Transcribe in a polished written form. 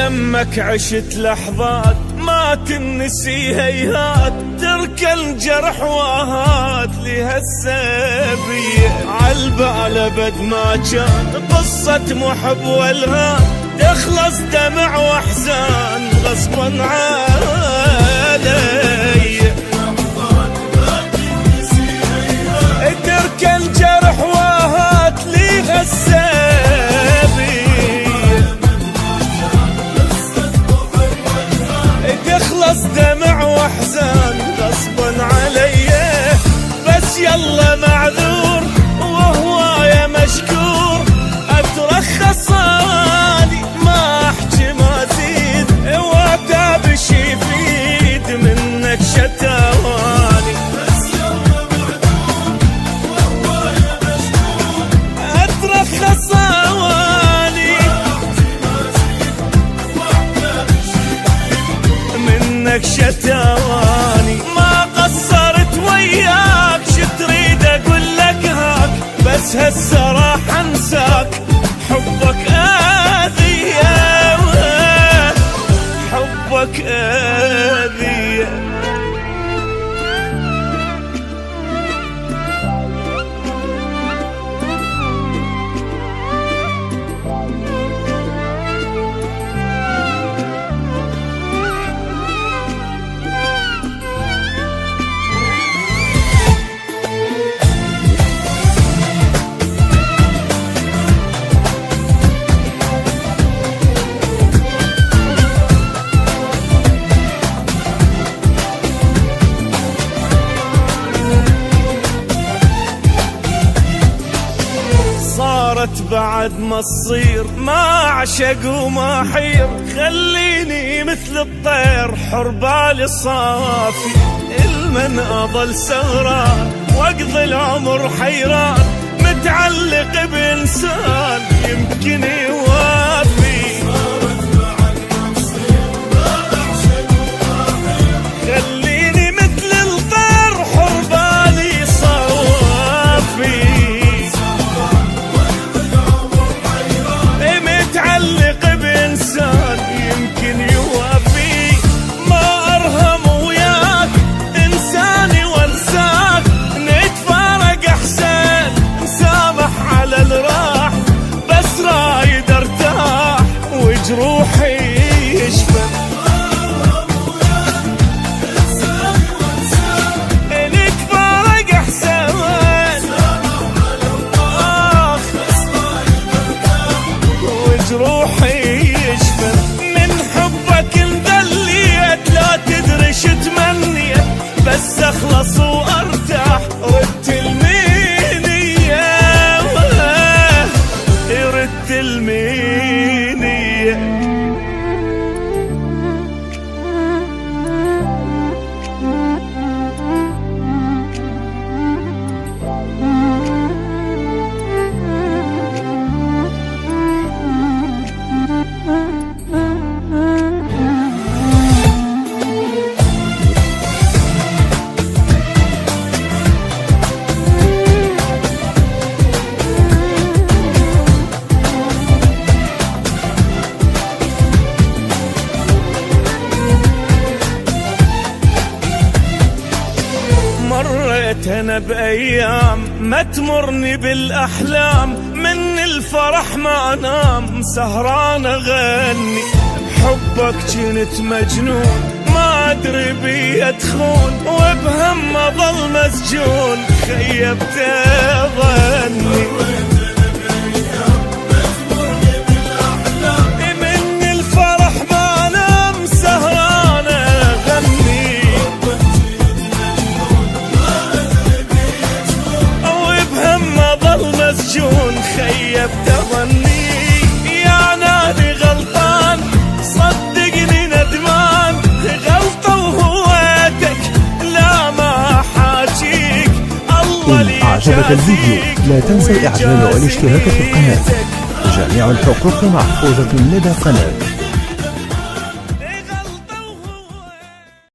يمك عشت لحظات ما تنسي هيهات، تركن جرح واهات لهالسبية عالبال ابد ما كان قصة محب والهان، تخلص دمع واحزان غصبا علي، تركن جرح واهات لهالسبية، تخلص دمع واحزان غصبا علي، بس يلا معذور وهو يا مشكور، اترخص اني ما احكي ما زيد، واتى بشي يفيد منك شتواني، بس يلا معذور وهو يا مشكور، اترخص اني منك شتواني، ما قصرت وياك شتريد اقول لك هاك، بس هسه راح انساك حبك اذية، حبك اذية. صارت بعد ما تصير ما اعشق وما حير، خليني مثل الطير حر بالي صافي، المن اضل سهران واقضي العمر حيران، متعلق بانسان يمكن يوافي، صارت بعد ما تصير ما اعشق وما حير، خليني مثل الطير حر بالي صافي، متعلق بإنسان يمكن يوافي، ما أرهم وياك إنساني وانساك، نتفارق أحسن نسامح على الراح، بس رايد ارتاح وجروحي يشفى، نتفارق أحسن روحي يشفى، من حبك انذليت لا تدري شو تمنيت، بس اخلص وارتاح ردت المينية، ردت المينية. مريت انا بايام ما تمرني بالاحلام، من الفرح ما انام سهران اغني، بحبك كنت مجنون ما ادري بي ادخون، وبهم اظل مسجون خيبت ظني، من الفرح ما انام سهران اغني، مسجون خيبت ظني، يا نادي غلطان صدقني ندمان، غلطة وهويتك لا ما حاجيك الله لي. إن أعجبك الفيديو لا تنسى الإعجاب والاشتراك في القناة، جميع الحقوق محفوظة لدى القناة.